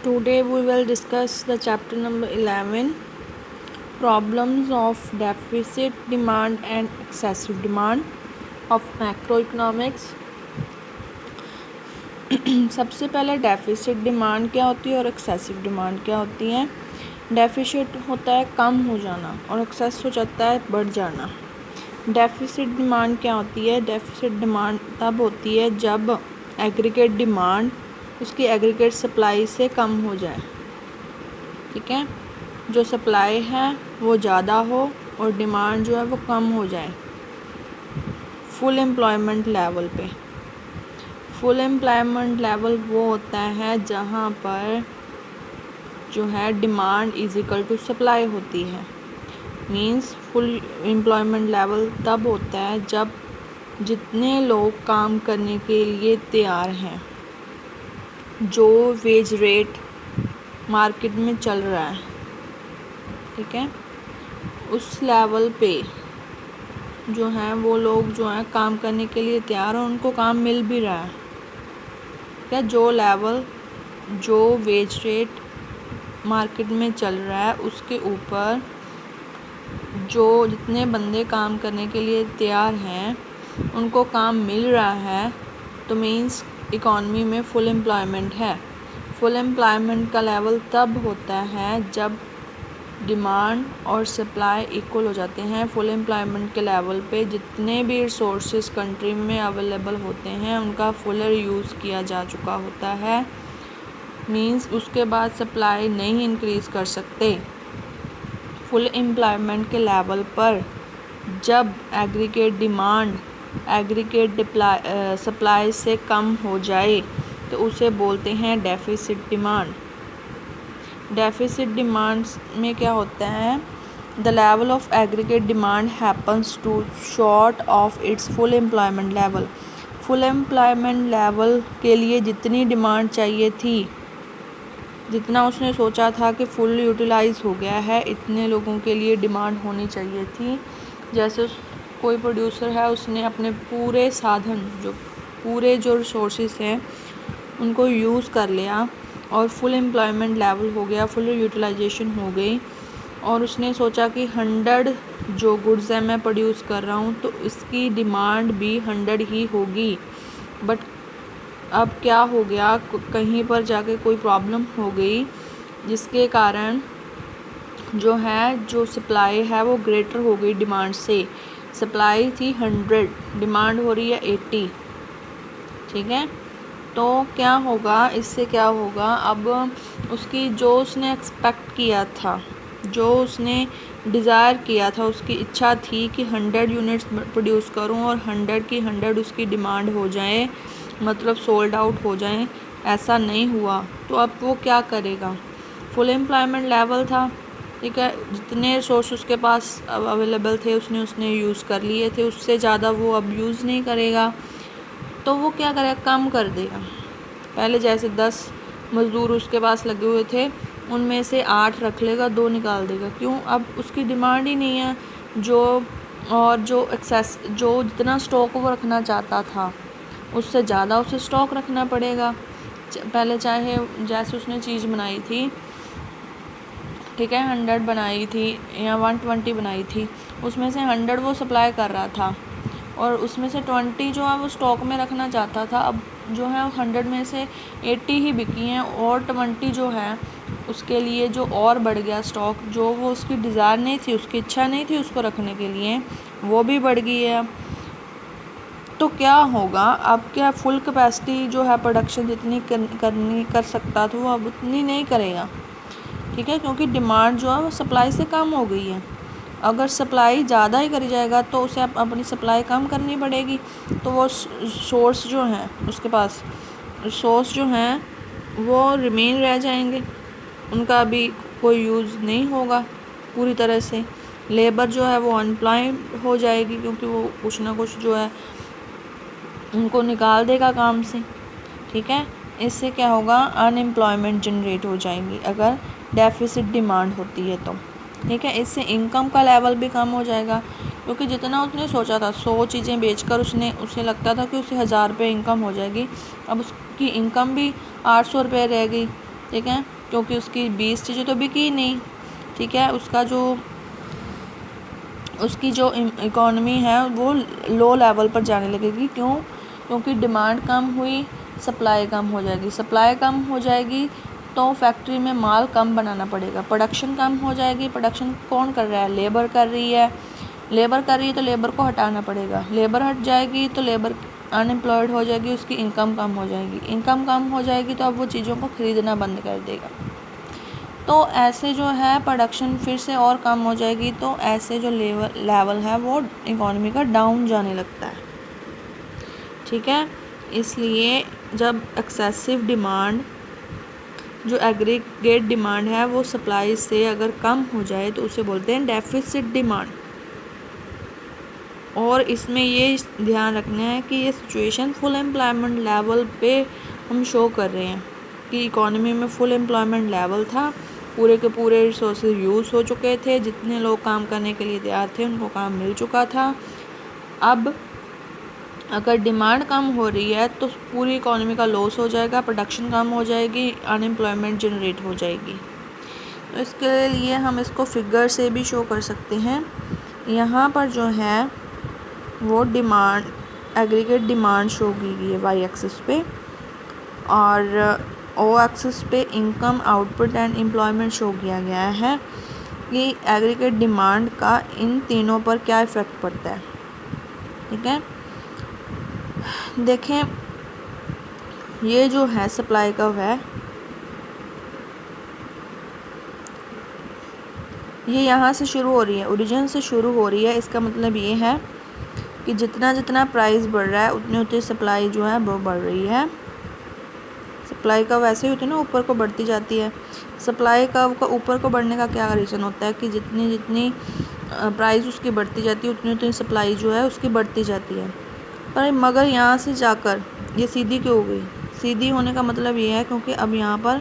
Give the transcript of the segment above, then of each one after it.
Today we will discuss the chapter number 11, problems of deficit demand and excessive demand of macroeconomics. सबसे पहले deficit demand क्या होती है और एक्सेसिव डिमांड क्या होती है। डेफिसिट होता है कम हो जाना और एक्सेस हो जाता है बढ़ जाना। डेफिसिट डिमांड क्या होती है? डेफिसिट डिमांड तब होती है जब एग्रीगेट डिमांड उसकी एग्रीगेट सप्लाई से कम हो जाए। ठीक है, जो सप्लाई है वो ज़्यादा हो और डिमांड जो है वो कम हो जाए। फुल एम्प्लॉयमेंट लेवल पे, फुल एम्प्लॉयमेंट लेवल वो होता है जहाँ पर जो है demand is equal to supply होती है। मीन्स फुल एम्प्लॉयमेंट लेवल तब होता है जब जितने लोग काम करने के लिए तैयार हैं, जो वेज रेट मार्केट में चल रहा है, ठीक है, उस लेवल पे जो है वो लोग जो है काम करने के लिए तैयार हैं, उनको काम मिल भी रहा है। क्या जो लेवल जो वेज रेट मार्केट में चल रहा है उसके ऊपर जो जितने बंदे काम करने के लिए तैयार हैं उनको काम मिल रहा है, तो मीन्स इकॉनमी में फुल एम्प्लॉयमेंट है। फुल एम्प्लॉयमेंट का लेवल तब होता है जब डिमांड और सप्लाई इक्वल हो जाते हैं। फुल एम्प्लॉयमेंट के लेवल पे जितने भी रिसोर्सेज कंट्री में अवेलेबल होते हैं उनका फुलर यूज़ किया जा चुका होता है। मीन्स उसके बाद सप्लाई नहीं इंक्रीज़ कर सकते। फुल एम्प्लॉयमेंट के लेवल पर जब एग्रीगेट डिमांड एग्रीगेट सप्लाई से कम हो जाए तो उसे बोलते हैं डेफिसिट डिमांड। डेफिसिट डिमांड में क्या होता है? The level of aggregate demand happens to short of its full employment level. Full employment level के लिए जितनी डिमांड चाहिए थी, जितना उसने सोचा था कि फुल यूटिलाइज हो गया है, इतने लोगों के लिए डिमांड होनी चाहिए थी। जैसे कोई प्रोड्यूसर है, उसने अपने पूरे साधन जो रिसोर्सेज हैं उनको यूज़ कर लिया और फुल एम्प्लॉयमेंट लेवल हो गया, फुल यूटिलाइजेशन हो गई, और उसने सोचा कि 100 जो गुड्स है मैं प्रोड्यूस कर रहा हूँ तो इसकी डिमांड भी 100 ही होगी। बट अब क्या हो गया, कहीं पर जाके कोई प्रॉब्लम हो गई जिसके कारण जो सप्लाई है वो ग्रेटर हो गई डिमांड से। सप्लाई थी 100, डिमांड हो रही है 80। ठीक है, तो क्या होगा, इससे क्या होगा, अब उसकी जो उसने एक्सपेक्ट किया था, जो उसने डिज़ायर किया था, उसकी इच्छा थी कि 100 यूनिट्स प्रोड्यूस करूं और 100 की 100 उसकी डिमांड हो जाए, मतलब सोल्ड आउट हो जाए, ऐसा नहीं हुआ। तो अब वो क्या करेगा? फुल एम्प्लॉयमेंट लेवल था, ठीक है, जितने रिसोर्स उसके पास अवेलेबल थे उसने यूज़ कर लिए थे, उससे ज़्यादा वो अब यूज़ नहीं करेगा। तो वो क्या करेगा? कम कर देगा। पहले जैसे 10 मज़दूर उसके पास लगे हुए थे, उनमें से 8 रख लेगा, 2 निकाल देगा। क्यों? अब उसकी डिमांड ही नहीं है। जो जितना स्टॉक वो रखना चाहता था उससे ज़्यादा उसे स्टॉक रखना पड़ेगा। पहले चाहे जैसे उसने चीज़ बनाई थी, ठीक है, 100 बनाई थी या 120 बनाई थी, उसमें से 100 वो सप्लाई कर रहा था और उसमें से 20 जो है वो स्टॉक में रखना चाहता था। अब जो है 100 में से 80 ही बिकी हैं और 20 जो है उसके लिए जो और बढ़ गया स्टॉक, जो वो उसकी डिज़ायर नहीं थी, उसकी इच्छा नहीं थी उसको रखने के लिए, वो भी बढ़ गई है। तो क्या होगा अब? क्या फुल कैपेसिटी जो है प्रोडक्शन जितनी कर सकता था वो अब उतनी नहीं करेगा। ठीक है, क्योंकि डिमांड जो है वो सप्लाई से कम हो गई है। अगर सप्लाई ज़्यादा ही करी जाएगा तो उसे अपनी सप्लाई कम करनी पड़ेगी, तो वो सोर्स जो हैं उसके पास, सोर्स जो हैं वो रिमेन रह जाएंगे, उनका भी कोई यूज़ नहीं होगा पूरी तरह से। लेबर जो है वो अनएम्प्लॉयड हो जाएगी, क्योंकि वो कुछ ना कुछ जो है उनको निकाल देगा काम से। ठीक है, इससे क्या होगा? अनएम्प्लॉयमेंट जनरेट हो जाएगी अगर डेफिसिट डिमांड होती है तो। ठीक है, इससे इनकम का लेवल भी कम हो जाएगा, क्योंकि जितना उसने सोचा था 100 चीज़ें बेचकर उसे लगता था कि उसे 1000 रुपये इनकम हो जाएगी, अब उसकी इनकम भी 800 रुपये रह गई। ठीक है, क्योंकि उसकी 20 चीज़ें तो बिकी ही नहीं, ठीक है। उसकी जो इकॉनमी है वो लो लेवल पर जाने लगेगी। क्यों? क्योंकि डिमांड कम हुई, सप्लाई कम हो जाएगी। सप्लाई कम हो जाएगी तो फैक्ट्री में माल कम बनाना पड़ेगा, प्रोडक्शन कम हो जाएगी। प्रोडक्शन कौन कर रहा है? लेबर कर रही है। लेबर कर रही है तो लेबर को हटाना पड़ेगा। लेबर हट जाएगी तो लेबर अनएम्प्लॉयड हो जाएगी, उसकी इनकम कम हो जाएगी। इनकम कम हो जाएगी तो अब वो चीज़ों को ख़रीदना बंद कर देगा। तो ऐसे जो है प्रोडक्शन फिर से और कम हो जाएगी। तो ऐसे जो लेवल है वो इकॉनमी का डाउन जाने लगता है, ठीक है। इसलिए जब एक्सेसिव डिमांड, जो एग्रीगेट डिमांड है वो सप्लाई से अगर कम हो जाए तो उसे बोलते हैं डेफिसिट डिमांड। और इसमें ये ध्यान रखना है कि ये सिचुएशन फुल एम्प्लॉयमेंट लेवल पे हम शो कर रहे हैं कि इकॉनमी में फुल एम्प्लॉयमेंट लेवल था, पूरे के पूरे रिसोर्सेज यूज़ हो चुके थे, जितने लोग काम करने के लिए तैयार थे उनको काम मिल चुका था। अब अगर डिमांड कम हो रही है तो पूरी इकॉनमी का लॉस हो जाएगा, प्रोडक्शन कम हो जाएगी, अनएम्प्लॉयमेंट जनरेट हो जाएगी। तो इसके लिए हम इसको फिगर से भी शो कर सकते हैं। यहाँ पर जो है वो डिमांड, एग्रीगेट डिमांड शो की गई है वाई एक्सिस पे, और ओ एक्सिस पे income, output and employment show किया गया है कि एग्रीगेट डिमांड का इन तीनों पर क्या इफ़ेक्ट पड़ता है, ठीक है। देखें, ये जो है सप्लाई कर्व है, ये यहाँ से शुरू हो रही है, ओरिजिन से शुरू हो रही है। इसका मतलब ये है कि जितना जितना प्राइस बढ़ रहा है उतनी उतनी सप्लाई जो है वो बढ़ रही है। सप्लाई कर्व वैसे ही होती है ना, ऊपर को बढ़ती जाती है। सप्लाई कर्व का ऊपर को बढ़ने का क्या रीज़न होता है कि जितनी जितनी प्राइस उसकी बढ़ती जाती है उतनी उतनी सप्लाई जो है उसकी बढ़ती जाती है। पर मगर यहाँ से जाकर ये सीधी क्यों हो गई? सीधी होने का मतलब ये है क्योंकि अब यहाँ पर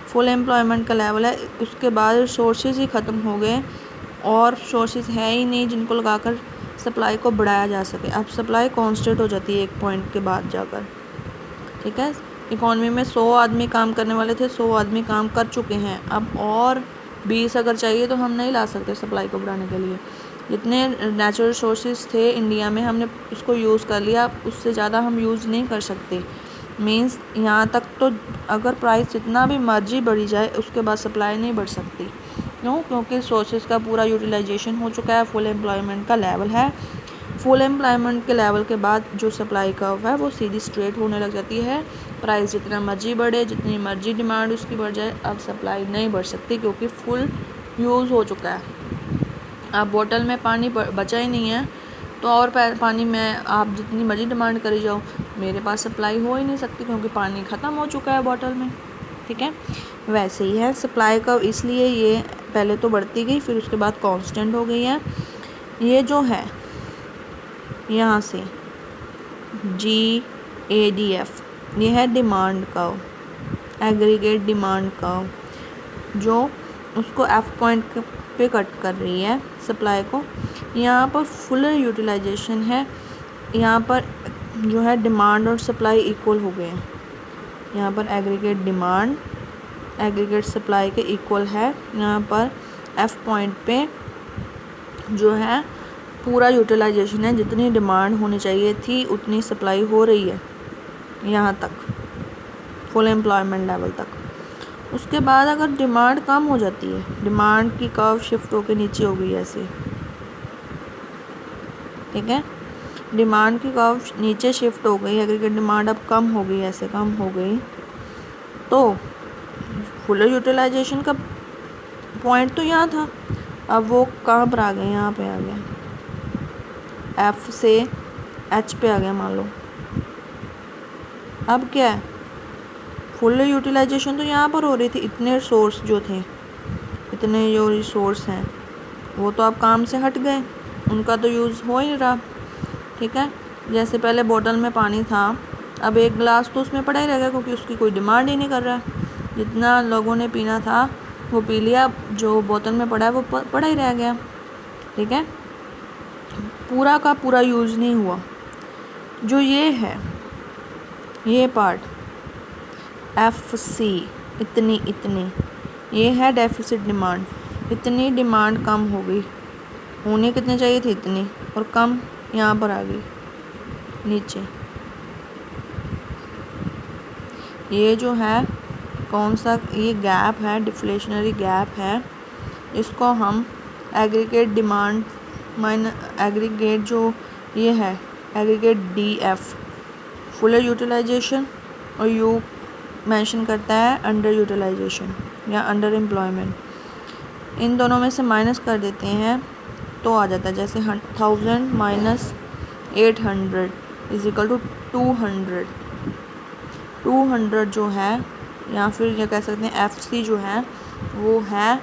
फुल एम्प्लॉयमेंट का लेवल है, उसके बाद रिसोर्सेज ही ख़त्म हो गए और सोर्सेज है ही नहीं जिनको लगाकर सप्लाई को बढ़ाया जा सके। अब सप्लाई कांस्टेंट हो जाती है एक पॉइंट के बाद जाकर, ठीक है। इकॉनमी में 100 आदमी काम करने वाले थे, 100 आदमी काम कर चुके हैं, अब और 20 अगर चाहिए तो हम नहीं ला सकते सप्लाई को बढ़ाने के लिए। जितने नेचुरल रिसोर्सेज थे इंडिया में हमने उसको यूज़ कर लिया, उससे ज़्यादा हम यूज़ नहीं कर सकते। मींस यहाँ तक तो अगर प्राइस जितना भी मर्जी बढ़ी जाए उसके बाद सप्लाई नहीं बढ़ सकती। क्यों? क्योंकि रिसोर्सेज का पूरा यूटिलाइजेशन हो चुका है, फुल एम्प्लॉयमेंट का लेवल है। फुल एम्प्लॉयमेंट के लेवल के बाद जो सप्लाई कर्व है वो सीधी स्ट्रेट होने लग जाती है। प्राइस जितना मर्जी बढ़े, जितनी मर्जी डिमांड उसकी बढ़ जाए, अब सप्लाई नहीं बढ़ सकती क्योंकि फुल यूज़ हो चुका है। अब बोतल में पानी बचा ही नहीं है तो और पानी में आप जितनी मर्जी डिमांड करी जाओ, मेरे पास सप्लाई हो ही नहीं सकती क्योंकि पानी ख़त्म हो चुका है बोतल में, ठीक है। वैसे ही है सप्लाई कर्व, इसलिए ये पहले तो बढ़ती गई फिर उसके बाद कांस्टेंट हो गई है। ये जो है यहाँ से GADF, ये है demand curve, aggregate demand curve, जो उसको F पॉइंट पे कट कर रही है सप्लाई को। यहाँ पर फुल यूटिलाइजेशन है, यहाँ पर जो है डिमांड और सप्लाई इक्वल हो गए हैं। यहाँ पर एग्रीगेट डिमांड एग्रीगेट सप्लाई के इक्वल है। यहाँ पर F पॉइंट पे जो है पूरा यूटिलाइजेशन है, जितनी डिमांड होनी चाहिए थी उतनी सप्लाई हो रही है यहाँ तक, फुल एम्प्लॉयमेंट लेवल तक। उसके बाद अगर डिमांड कम हो जाती है, डिमांड की कर्व शिफ्ट होकर नीचे हो गई ऐसे, ठीक है। डिमांड की कर्व नीचे शिफ्ट हो गई, एग्रीगेट डिमांड अब कम हो गई, ऐसे कम हो गई, तो फुल यूटिलाइजेशन का पॉइंट तो यहाँ था, अब वो कहाँ पर आ गए? यहाँ पे आ गया, F से H पे आ गया मान लो। अब क्या है? फुल यूटिलाइजेशन तो यहाँ पर हो रही थी, इतने रिसोर्स जो थे, इतने जो रिसोर्स हैं वो तो अब काम से हट गए, उनका तो यूज़ हो ही नहीं रहा, ठीक है। जैसे पहले बोतल में पानी था, अब एक गिलास तो उसमें पड़ा ही रह गया क्योंकि उसकी कोई डिमांड ही नहीं कर रहा। जितना लोगों ने पीना था वो पी लिया, जो बोतल में पड़ा है वो पड़ा ही रह गया, ठीक है। पूरा का पूरा यूज़ नहीं हुआ। जो ये है, ये पार्ट FC इतनी इतनी, ये है डेफिसिट डिमांड। इतनी डिमांड कम हो गई, होने कितने चाहिए थे इतनी, और कम यहाँ पर आ गई नीचे। ये जो है कौन सा, ये गैप है, डिफ्लेशनरी गैप है। इसको हम एग्रीगेट डिमांड एग्रीगेट जो ये है एग्रीगेट DF फुलर यूटिलाइजेशन, और यू मेंशन करता है अंडर यूटिलाइजेशन या अंडर एम्प्लॉयमेंट। इन दोनों में से माइनस कर देते हैं तो आ जाता है, जैसे 1000 माइनस 800 इज इक्वल टू 200। 200 जो है, या फिर ये कह सकते हैं FC जो है वो है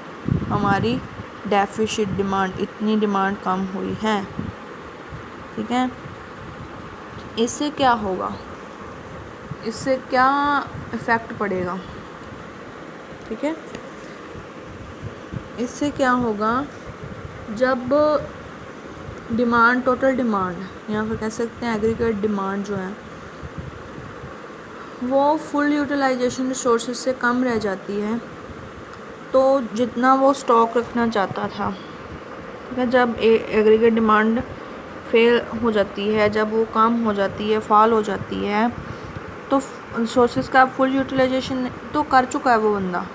हमारी डेफिसिट डिमांड। इतनी डिमांड कम हुई है, ठीक है। इससे क्या होगा, इससे क्या इफ़ेक्ट पड़ेगा, ठीक है। इससे क्या होगा, जब डिमांड, टोटल डिमांड या फिर कह सकते हैं एग्रीगेट डिमांड जो है वो फुल यूटिलाइजेशन रिसोर्सेज से कम रह जाती है, तो जितना वो स्टॉक रखना चाहता था, ठीक है, जब एग्रीगेट डिमांड फेल हो जाती है, जब वो कम हो जाती है, फॉल हो जाती है, तो रिसोर्सेज का फुल यूटिलाइजेशन तो कर चुका है वो बंदा,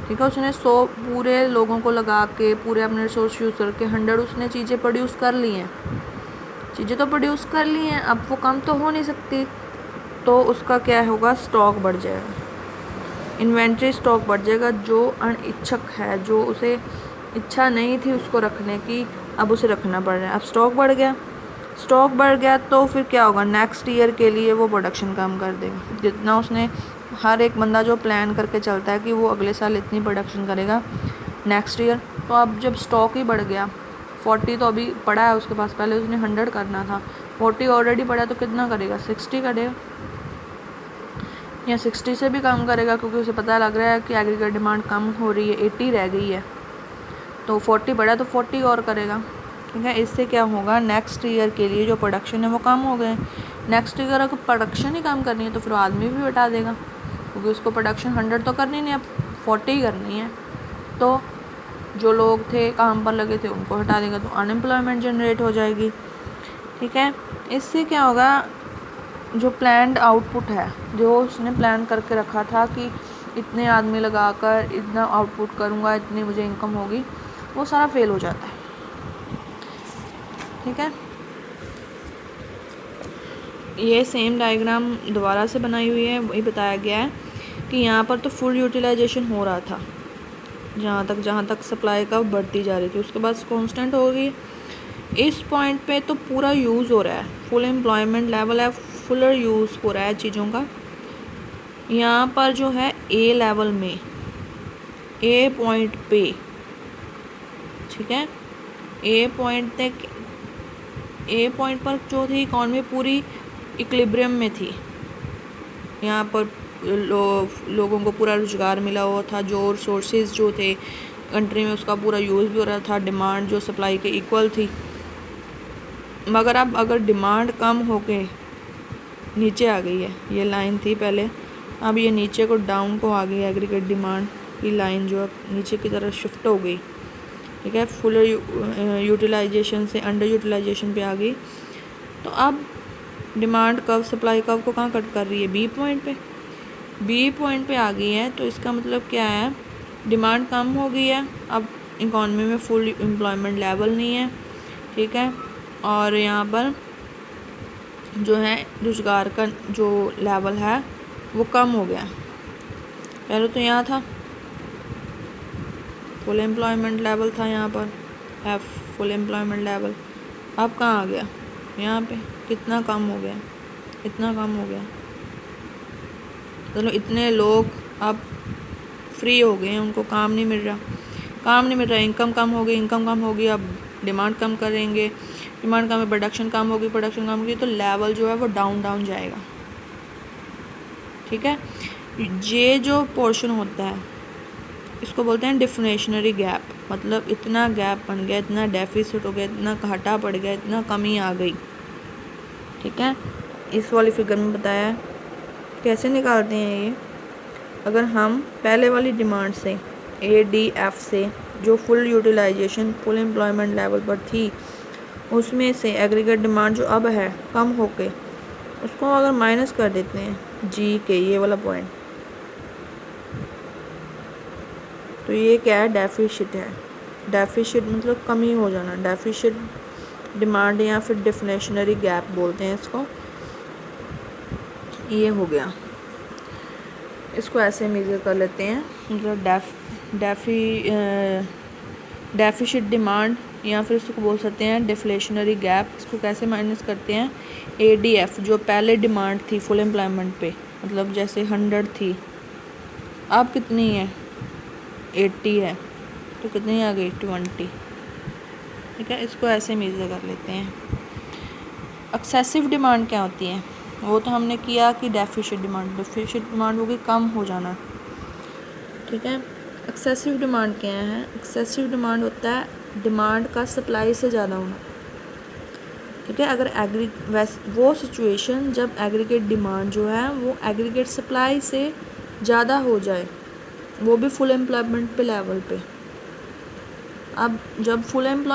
ठीक है। उसने 100 पूरे लोगों को लगा के पूरे अपने रिसोर्स यूज़ करके 100 उसने चीज़ें प्रोड्यूस कर ली हैं, चीज़ें तो प्रोड्यूस कर ली हैं, अब वो कम तो हो नहीं सकती, तो उसका क्या होगा, स्टॉक बढ़ जाएगा, इन्वेंट्री स्टॉक बढ़ जाएगा। जो अनिच्छुक है, जो उसे इच्छा नहीं थी उसको रखने की, अब उसे रखना पड़ रहा है, अब स्टॉक बढ़ गया। स्टॉक बढ़ गया तो फिर क्या होगा, नेक्स्ट ईयर के लिए वो प्रोडक्शन कम कर देगा। जितना उसने, हर एक बंदा जो प्लान करके चलता है कि वो अगले साल इतनी प्रोडक्शन करेगा नेक्स्ट ईयर, तो अब जब स्टॉक ही बढ़ गया, 40 तो अभी पड़ा है उसके पास, पहले उसने 100 करना था, 40 ऑलरेडी पड़ा, तो कितना करेगा, 60 करेगा या 60 से भी कम करेगा, क्योंकि उसे पता लग रहा है कि एग्रीगेट डिमांड कम हो रही है, 80 रह गई है, तो 40 बढ़ा तो 40 और करेगा, ठीक है। इससे क्या होगा, नेक्स्ट ईयर के लिए जो प्रोडक्शन है वो कम हो गए। नेक्स्ट ईयर अगर प्रोडक्शन ही कम करनी है तो फिर आदमी भी हटा देगा, क्योंकि उसको प्रोडक्शन 100 तो करनी नहीं, अब 40 करनी है, तो जो लोग थे काम पर लगे थे उनको हटा देगा, तो अनएम्प्लॉयमेंट जनरेट हो जाएगी, ठीक है। इससे क्या होगा, जो प्लान्ड आउटपुट है, जो उसने प्लान करके रखा था कि इतने आदमी लगाकर इतना आउटपुट करूँगा, इतनी मुझे इनकम होगी, वो सारा फेल हो जाता है, ठीक है। ये सेम डायग्राम दोबारा से बनाई हुई है, वही बताया गया है कि यहाँ पर तो फुल यूटिलाइजेशन हो रहा था, जहाँ तक सप्लाई का बढ़ती जा रही थी, उसके बाद कांस्टेंट हो गई। इस पॉइंट पे तो पूरा यूज़ हो रहा है, फुल एम्प्लॉयमेंट लेवल है, फुलर यूज़ हो रहा है चीज़ों का। यहाँ पर जो है A लेवल में, A पॉइंट पे, ठीक है, A पॉइंट पर जो थी इकॉनमी पूरी इक्विलिब्रियम में थी। यहाँ पर लोगों को पूरा रोज़गार मिला हुआ था, जो रिसोर्सेज जो थे कंट्री में उसका पूरा यूज़ भी हो रहा था, डिमांड जो सप्लाई के इक्वल थी। मगर अब अगर डिमांड कम होके नीचे आ गई है, ये लाइन थी पहले, अब ये नीचे को डाउन को आ गई, एग्रीगेट डिमांड की लाइन जो नीचे की तरफ शिफ्ट हो गई, ठीक है, फुल यूटिलाइजेशन से अंडर यूटिलाइजेशन पे आ गई। तो अब डिमांड कर्व, सप्लाई कर्व को कहाँ कट कर रही है, बी पॉइंट पे आ गई है। तो इसका मतलब क्या है, डिमांड कम हो गई है, अब इकॉनमी में फुल एम्प्लॉयमेंट लेवल नहीं है, ठीक है, और यहाँ पर जो है रोज़गार का जो लेवल है वो कम हो गया। पहले तो यहाँ था फुल एम्प्लॉयमेंट लेवल था, यहाँ पर F फुल एम्प्लॉयमेंट लेवल, अब कहाँ आ गया, यहाँ पे कितना कम हो गया, इतना कम हो गया। चलो इतने लोग अब फ्री हो गए हैं, उनको काम नहीं मिल रहा, इनकम कम हो गई, अब डिमांड कम करेंगे, डिमांड कम है, प्रोडक्शन कम होगी, तो लेवल जो है वो डाउन जाएगा, ठीक है। ये जो पोर्शन होता है इसको बोलते हैं डिफ्लेशनरी गैप, मतलब इतना गैप बन गया, इतना डेफिसिट हो गया, इतना घाटा पड़ गया, इतना कमी आ गई, ठीक है। इस वाली फिगर में बताया है कैसे निकालते हैं ये। अगर हम पहले वाली डिमांड से ADF से जो full utilisation full employment level पर थी उसमें से एग्रीगेट डिमांड जो अब है कम होके उसको अगर माइनस कर देते हैं जी के ये वाला पॉइंट, तो ये क्या है, डेफिसिट है। डेफिसिट मतलब कमी हो जाना, डेफिसिट डिमांड या फिर डिफ्लेशनरी गैप बोलते हैं इसको। ये हो गया, इसको ऐसे मेजर कर लेते हैं, मतलब डेफिसिट डिमांड या फिर इसको बोल सकते हैं डिफ्लेशनरी गैप। इसको कैसे माइनस करते हैं, ADF जो पहले डिमांड थी फुल एम्प्लॉयमेंट पे, मतलब जैसे 100 थी अब कितनी है 80 है, तो कितनी आ गई 20, ठीक है। इसको ऐसे मेजर कर लेते हैं। एक्सेसिव डिमांड क्या होती है, वो तो हमने किया कि डेफिसिट डिमांड होगी कम हो जाना, ठीक है। एक्सेसिव डिमांड क्या है, एक्सेसिव डिमांड होता है डिमांड का सप्लाई से ज़्यादा होना, ठीक है। अगर वो सिचुएशन जब एग्रीगेट डिमांड जो है वो एग्रीगेट सप्लाई से ज़्यादा हो जाए, वो भी फुल एम्प्लॉयमेंट पे लेवल पे। अब जब फुल एम्प्लॉय